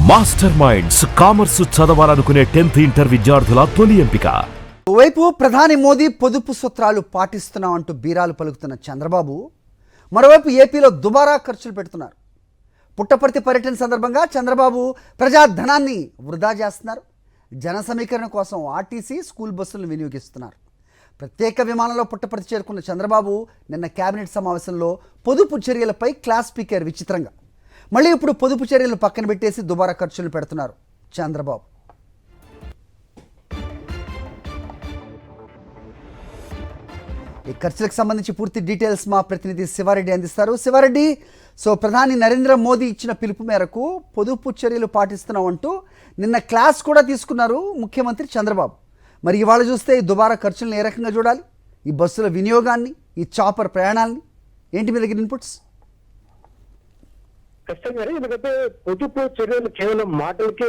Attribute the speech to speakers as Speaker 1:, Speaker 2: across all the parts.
Speaker 1: Master minds commerce చదవాలనుకునే 10th inter విద్యార్థుల తొలి ఎంపిక.
Speaker 2: ఓవైపు ప్రధాని మోదీ పొదుపు సూత్రాలు పాటిస్తున్నామంటూ బీరాలు పలుకుతున్న చంద్రబాబు మరోవైపు ఏపీలో దుబారా ఖర్చులు పెడుతున్నారు. పుట్టపర్తి పర్యటన సందర్భంగా చంద్రబాబు ప్రజాధనాన్ని వృధా చేస్తున్నారు. జన సమీకరణ కోసం ఆర్టీసీ స్కూల్ బస్సులను వినియోగిస్తున్నారు. ప్రత్యేక విమానంలో పుట్టపర్తి చేరుకున్న చంద్రబాబు నిన్న కేబినెట్ సమావేశంలో పొదుపు చర్యలపై క్లాస్ స్పీకర్ విచిత్రంగా మళ్ళీ ఇప్పుడు పొదుపు చర్యలను పక్కన పెట్టేసి దుబారా ఖర్చులు పెడుతున్నారు చంద్రబాబు. ఈ ఖర్చులకు సంబంధించి పూర్తి డీటెయిల్స్ మా ప్రతినిధి శివారెడ్డి అందిస్తారు. శివారెడ్డి, ప్రధాని నరేంద్ర మోదీ ఇచ్చిన పిలుపు మేరకు పొదుపు చర్యలు పాటిస్తున్నామంటూ నిన్న క్లాస్ కూడా తీసుకున్నారు ముఖ్యమంత్రి చంద్రబాబు. మరి ఇవాళ చూస్తే ఈ దుబారా ఖర్చులను ఏ రకంగా చూడాలి? ఈ బస్సుల వినియోగాన్ని, ఈ చాపర్ ప్రయాణాలని ఏంటి మీ దగ్గర ఇన్పుట్స్?
Speaker 3: ఖచ్చితంగా, ఎందుకంటే పొదుపు చర్యలు కేవలం మాటలకే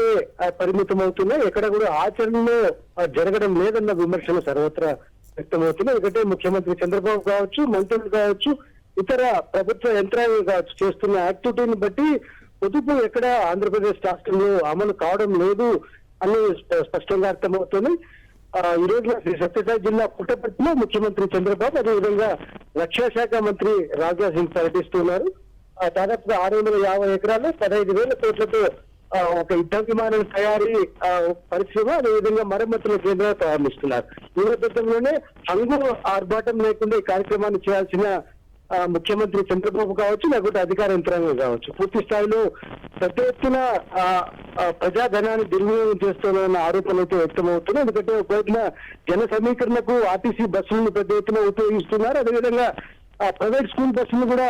Speaker 3: పరిమితం అవుతున్నాయి, ఎక్కడ కూడా ఆచరణలో జరగడం లేదన్న విమర్శలు సర్వత్రా వ్యక్తమవుతున్నాయి. ఎందుకంటే ముఖ్యమంత్రి చంద్రబాబు కావచ్చు, మంత్రులు కావచ్చు, ఇతర ప్రభుత్వ యంత్రాంగం కావచ్చు, చేస్తున్న యాక్టివిటీని బట్టి పొదుపు ఎక్కడ ఆంధ్రప్రదేశ్ రాష్ట్రంలో అమలు కావడం లేదు అని స్పష్టంగా అర్థమవుతుంది. ఈ రోజు శ్రీ సత్యసాయి జిల్లా పుట్టపర్తిలో ముఖ్యమంత్రి చంద్రబాబు, అదేవిధంగా రక్షణ శాఖ మంత్రి రాజ్నాథ్ సింగ్ పర్యటిస్తున్నారు. దాదాపుగా 650 ఎకరాలు 15,000 కోట్లతో ఒక యుద్ధ విమానం తయారీ పరిశ్రమ, అదేవిధంగా మరమ్మతుల కేంద్రాలు ప్రారంభిస్తున్నారు. ఈ నేపథ్యంలోనే హంగు ఆర్భాటం లేకుండా ఈ కార్యక్రమాన్ని చేయాల్సిన ముఖ్యమంత్రి చంద్రబాబు కావచ్చు, లేకపోతే అధికార యంత్రాంగం కావచ్చు, పూర్తి స్థాయిలో పెద్ద ఎత్తున ప్రజాధనాన్ని దుర్వినియోగం చేస్తున్న ఆరోపణలు అయితే వ్యక్తమవుతున్నాయి. ఎందుకంటే ఒకవైపున జన సమీకరణకు ఆర్టీసీ బస్సులను పెద్ద ఎత్తున ఉపయోగిస్తున్నారు, అదేవిధంగా ప్రైవేట్ స్కూల్ బస్సులు కూడా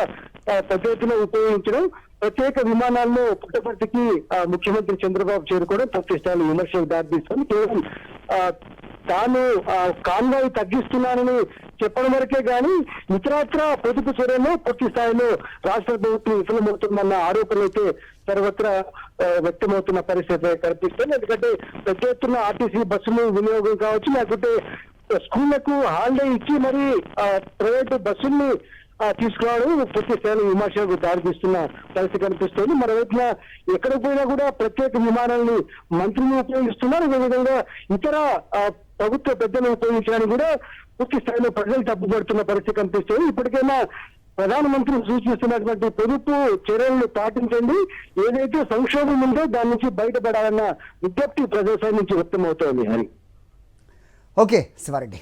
Speaker 3: పెద్ద ఎత్తున ఉపయోగించడం, ప్రత్యేక విమానాల్లో పుట్టపర్తికి ముఖ్యమంత్రి చంద్రబాబు చేరుకోవడం పూర్తి స్థాయిలో విమర్శలకు దారితీస్తుంది. కేవలం తాను కాన్వాయ్ తగ్గిస్తున్నానని చెప్పడం వరకే గాని ఇతరత్ర పొదుపు చర్యలు పూర్తి స్థాయిలో రాష్ట్ర ప్రభుత్వం విఫలమవుతుందన్న ఆరోపణలు అయితే సర్వత్రా వ్యక్తమవుతున్న పరిస్థితి కనిపిస్తుంది. ఎందుకంటే పెద్ద ఎత్తున ఆర్టీసీ బస్సులు వినియోగం కావచ్చు, లేకపోతే స్కూళ్లకు హాలిడే ఇచ్చి మరి ప్రైవేటు బస్సుల్ని తీసుకురావడం పూర్తి స్థాయిలో విమర్శలకు దారితీస్తున్న పరిస్థితి కనిపిస్తుంది. మరోవైపున ఎక్కడ పోయినా కూడా ప్రత్యేక విమానాన్ని మంత్రులు ఉపయోగిస్తున్నారు, అదేవిధంగా ఇతర ప్రభుత్వ పెద్దలు ఉపయోగించడానికి కూడా పూర్తి స్థాయిలో ప్రజలు తప్పుపడుతున్న పరిస్థితి కనిపిస్తుంది. ఇప్పటికైనా ప్రధానమంత్రి సూచిస్తున్నటువంటి పొదుపు చర్యలను పాటించండి, ఏదైతే సంక్షోభం ఉందో దాని నుంచి బయటపడాలన్న విజ్ఞప్తి ప్రజల నుంచి వ్యక్తమవుతోంది అని.
Speaker 2: ఓకే శివారెడ్డి.